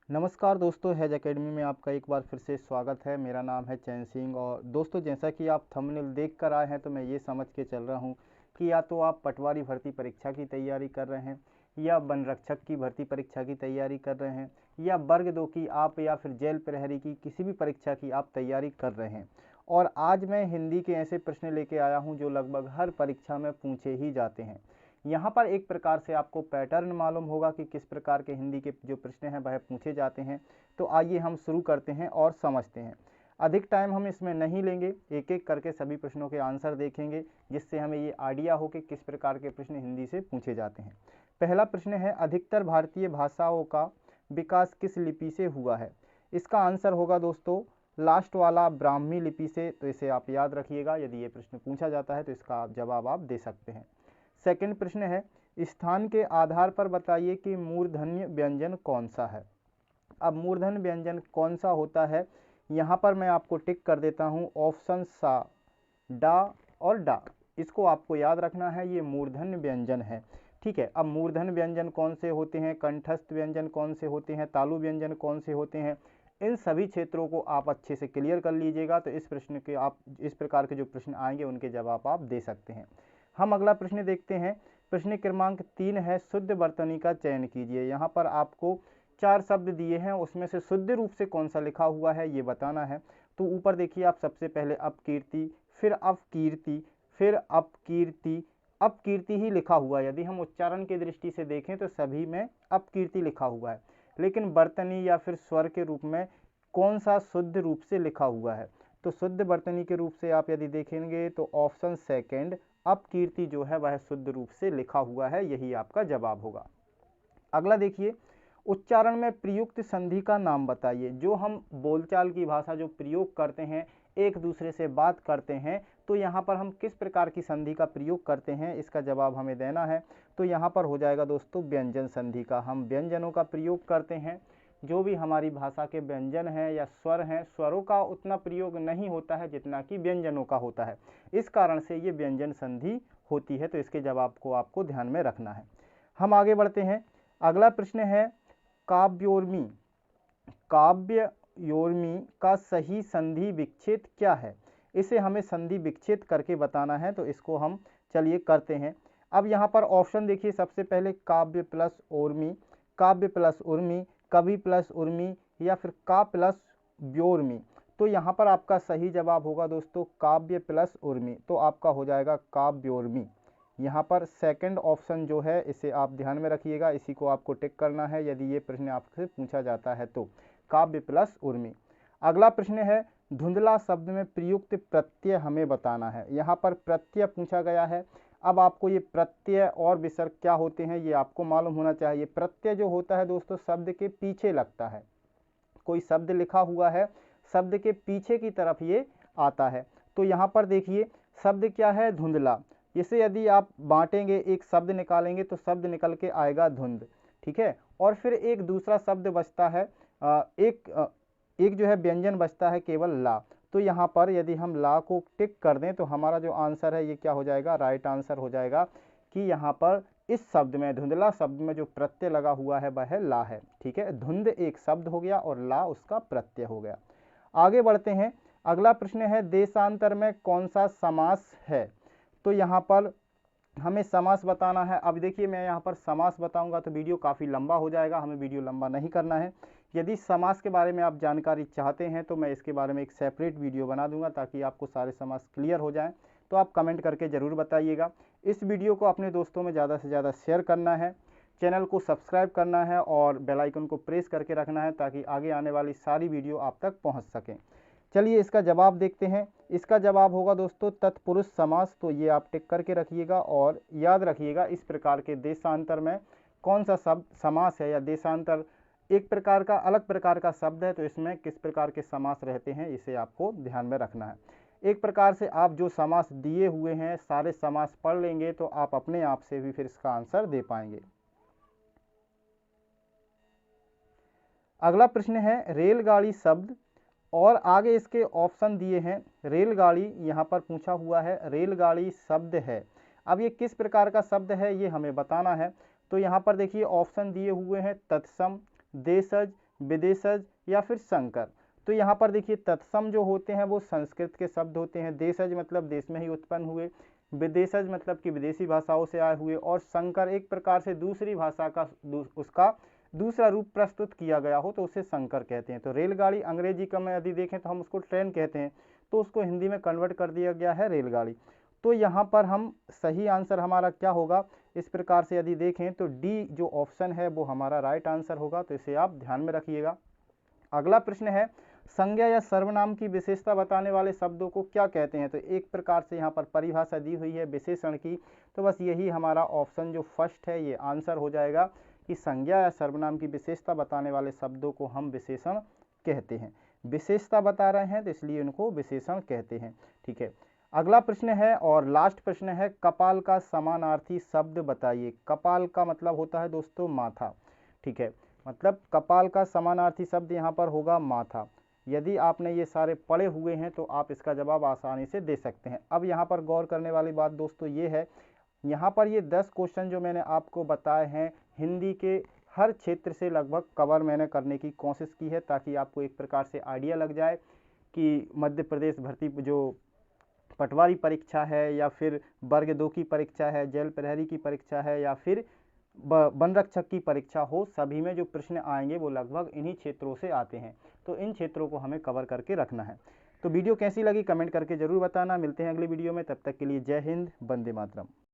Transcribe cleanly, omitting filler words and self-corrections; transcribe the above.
नमस्कार दोस्तों, has academy में आपका एक बार फिर से स्वागत है। मेरा नाम है चैन सिंह और दोस्तों जैसा कि आप थंबनेल देख कर आए हैं तो मैं ये समझ के चल रहा हूँ कि या तो आप पटवारी भर्ती परीक्षा की तैयारी कर रहे हैं या वन रक्षक की भर्ती परीक्षा की तैयारी कर रहे हैं या वर्ग 2 की आप या फिर जेल प्रहरी की किसी भी परीक्षा की आप तैयारी कर रहे हैं। और आज मैं हिंदी के ऐसे प्रश्न लेके आया हूँ जो लगभग हर परीक्षा में पूछे ही जाते हैं। यहाँ पर एक प्रकार से आपको पैटर्न मालूम होगा कि किस प्रकार के हिंदी के जो प्रश्न हैं वह पूछे जाते हैं। तो आइए हम शुरू करते हैं और समझते हैं। अधिक टाइम हम इसमें नहीं लेंगे, एक एक करके सभी प्रश्नों के आंसर देखेंगे जिससे हमें ये आइडिया हो कि किस प्रकार के प्रश्न हिंदी से पूछे जाते हैं। पहला प्रश्न है, अधिकतर भारतीय भाषाओं का विकास किस लिपि से हुआ है? इसका आंसर होगा दोस्तों लास्ट वाला ब्राह्मी लिपि से। तो इसे आप याद रखिएगा, यदि ये प्रश्न पूछा जाता है तो इसका जवाब आप दे सकते हैं। सेकंड प्रश्न है, स्थान के आधार पर बताइए कि मूर्धन्य व्यंजन कौन सा है? अब मूर्धन्य व्यंजन कौन सा होता है, यहाँ पर मैं आपको टिक कर देता हूँ। ऑप्शन सा, डा और डा, इसको आपको याद रखना है, ये मूर्धन्य व्यंजन है। ठीक है, अब मूर्धन्य व्यंजन कौन से होते हैं, कंठस्थ व्यंजन कौन से होते हैं, तालु व्यंजन कौन से होते हैं, इन सभी क्षेत्रों को आप अच्छे से क्लियर कर लीजिएगा तो इस प्रश्न के आप इस प्रकार के जो प्रश्न आएंगे उनके जवाब आप दे सकते हैं। हम अगला प्रश्न देखते हैं। प्रश्न क्रमांक 3 है, शुद्ध वर्तनी का चयन कीजिए। यहाँ पर आपको 4 शब्द दिए हैं, उसमें से शुद्ध रूप से कौन सा लिखा हुआ है ये बताना है। तो ऊपर देखिए आप, सबसे पहले अपकीर्ति, फिर अपकीर्ति, फिर अपकीर्ति, अपकीर्ति ही लिखा हुआ है। यदि हम उच्चारण की दृष्टि से देखें तो सभी में अपकीर्ति लिखा हुआ है, लेकिन वर्तनी या फिर स्वर के रूप में कौन सा शुद्ध रूप से लिखा हुआ है? तो शुद्ध वर्तनी के रूप से आप यदि देखेंगे तो ऑप्शन सेकंड अपकीर्ति जो है वह शुद्ध रूप से लिखा हुआ है, यही आपका जवाब होगा। अगला देखिए, उच्चारण में प्रयुक्त संधि का नाम बताइए। जो हम बोलचाल की भाषा जो प्रयोग करते हैं, एक दूसरे से बात करते हैं, तो यहाँ पर हम किस प्रकार की संधि का प्रयोग करते हैं, इसका जवाब हमें देना है। तो यहाँ पर हो जाएगा दोस्तों व्यंजन संधि का। हम व्यंजनों का प्रयोग करते हैं, जो भी हमारी भाषा के व्यंजन हैं या स्वर हैं, स्वरों का उतना प्रयोग नहीं होता है जितना कि व्यंजनों का होता है। इस कारण से ये व्यंजन संधि होती है, तो इसके जवाब को आपको ध्यान में रखना है। हम आगे बढ़ते हैं। अगला प्रश्न है, काव्योर्मी, काव्योर्मी का सही संधि विच्छेद क्या है? इसे हमें संधि विच्छेद करके बताना है, तो इसको हम चलिए करते हैं। अब यहाँ पर ऑप्शन देखिए, सबसे पहले काव्य प्लस उर्मी, काव्य प्लस उर्मी, कवि प्लस उर्मी, या फिर का प्लस व्योर्मी। तो यहाँ पर आपका सही जवाब होगा दोस्तों काव्य प्लस उर्मी, तो आपका हो जाएगा काव्योर्मी। यहाँ पर सेकंड ऑप्शन जो है इसे आप ध्यान में रखिएगा, इसी को आपको टिक करना है यदि ये प्रश्न आपसे पूछा जाता है तो, काव्य प्लस उर्मी। अगला प्रश्न है, धुंधला शब्द में प्रयुक्त प्रत्यय हमें बताना है। यहाँ पर प्रत्यय पूछा गया है। अब आपको ये प्रत्यय और विसर्ग क्या होते हैं ये आपको मालूम होना चाहिए। प्रत्यय जो होता है दोस्तों शब्द के पीछे लगता है, कोई शब्द लिखा हुआ है, शब्द के पीछे की तरफ ये आता है। तो यहाँ पर देखिए शब्द क्या है, धुंधला। इसे यदि आप बांटेंगे, एक शब्द निकालेंगे तो शब्द निकल के आएगा धुंध, ठीक है। और फिर एक दूसरा शब्द बचता है, एक जो है व्यंजन बचता है केवल ला। तो यहाँ पर यदि हम ला को टिक कर दें तो हमारा जो आंसर है ये क्या हो जाएगा, राइट आंसर हो जाएगा कि यहाँ पर इस शब्द में, धुंधला शब्द में जो प्रत्यय लगा हुआ है वह ला है, ठीक है। धुंध एक शब्द हो गया और ला उसका प्रत्यय हो गया। आगे बढ़ते हैं। अगला प्रश्न है, देशांतर में कौन सा समास है? तो यहाँ पर हमें समास बताना है। अब देखिए मैं यहाँ पर समास बताऊंगा तो वीडियो काफ़ी लंबा हो जाएगा, हमें वीडियो लंबा नहीं करना है। यदि समास के बारे में आप जानकारी चाहते हैं तो मैं इसके बारे में एक सेपरेट वीडियो बना दूंगा ताकि आपको सारे समास क्लियर हो जाएं। तो आप कमेंट करके ज़रूर बताइएगा। इस वीडियो को अपने दोस्तों में ज़्यादा से ज़्यादा शेयर करना है, चैनल को सब्सक्राइब करना है और बेल आइकन को प्रेस करके रखना है ताकि आगे आने वाली सारी वीडियो आप तक पहुँच सकें। चलिए इसका जवाब देखते हैं। इसका जवाब होगा दोस्तों तत्पुरुष समास। तो ये आप टिक करके रखिएगा और याद रखिएगा इस प्रकार के देशांतर में कौन सा शब्द समास है, या देशांतर एक प्रकार का अलग प्रकार का शब्द है तो इसमें किस प्रकार के समास रहते हैं इसे आपको ध्यान में रखना है। एक प्रकार से आप जो समास दिए हुए हैं सारे समास पढ़ लेंगे तो आप अपने आप से भी फिर इसका आंसर दे पाएंगे। अगला प्रश्न है, रेलगाड़ी शब्द और आगे इसके ऑप्शन दिए हैं। रेलगाड़ी यहाँ पर पूछा हुआ है, रेलगाड़ी शब्द है। अब ये किस प्रकार का शब्द है ये हमें बताना है। तो यहाँ पर देखिए ऑप्शन दिए हुए हैं तत्सम, देशज, विदेशज या फिर संकर। तो यहाँ पर देखिए तत्सम जो होते हैं वो संस्कृत के शब्द होते हैं, देशज मतलब देश में ही उत्पन्न हुए, विदेशज मतलब कि विदेशी भाषाओं से आए हुए, और संकर एक प्रकार से दूसरी भाषा का उसका दूसरा रूप प्रस्तुत किया गया हो तो उसे संकर कहते हैं। तो रेलगाड़ी अंग्रेजी का में यदि देखें तो हम उसको ट्रेन कहते हैं, तो उसको हिंदी में कन्वर्ट कर दिया गया है रेलगाड़ी। तो यहाँ पर हम सही आंसर हमारा क्या होगा, इस प्रकार से यदि देखें तो डी जो ऑप्शन है वो हमारा राइट आंसर होगा, तो इसे आप ध्यान में रखिएगा। अगला प्रश्न है संज्ञा या सर्वनाम की विशेषता बताने वाले शब्दों को क्या कहते हैं। तो एक प्रकार से यहाँ पर परिभाषा दी हुई है विशेषण की, तो बस यही हमारा ऑप्शन जो फर्स्ट है ये आंसर हो जाएगा कि संज्ञा या सर्वनाम की विशेषता बताने वाले शब्दों को हम विशेषण कहते हैं। विशेषता बता रहे हैं तो इसलिए उनको विशेषण कहते हैं। ठीक है, अगला प्रश्न है और लास्ट प्रश्न है कपाल का समानार्थी शब्द बताइए। कपाल का मतलब होता है दोस्तों माथा। ठीक है, मतलब कपाल का समानार्थी शब्द यहाँ पर होगा माथा। यदि आपने ये सारे पढ़े हुए हैं तो आप इसका जवाब आसानी से दे सकते हैं। अब यहाँ पर गौर करने वाली बात दोस्तों ये है, यहाँ पर ये 10 क्वेश्चन जो मैंने आपको बताए हैं हिंदी के हर क्षेत्र से लगभग कवर मैंने करने की कोशिश की है, ताकि आपको एक प्रकार से आइडिया लग जाए कि मध्य प्रदेश भर्ती जो पटवारी परीक्षा है या फिर वर्ग 2 की परीक्षा है, जेल प्रहरी की परीक्षा है या फिर वन रक्षक की परीक्षा हो, सभी में जो प्रश्न आएंगे वो लगभग इन्हीं क्षेत्रों से आते हैं। तो इन क्षेत्रों को हमें कवर करके रखना है। तो वीडियो कैसी लगी कमेंट करके जरूर बताना। मिलते हैं अगली वीडियो में, तब तक के लिए जय हिंद, वंदे मातरम।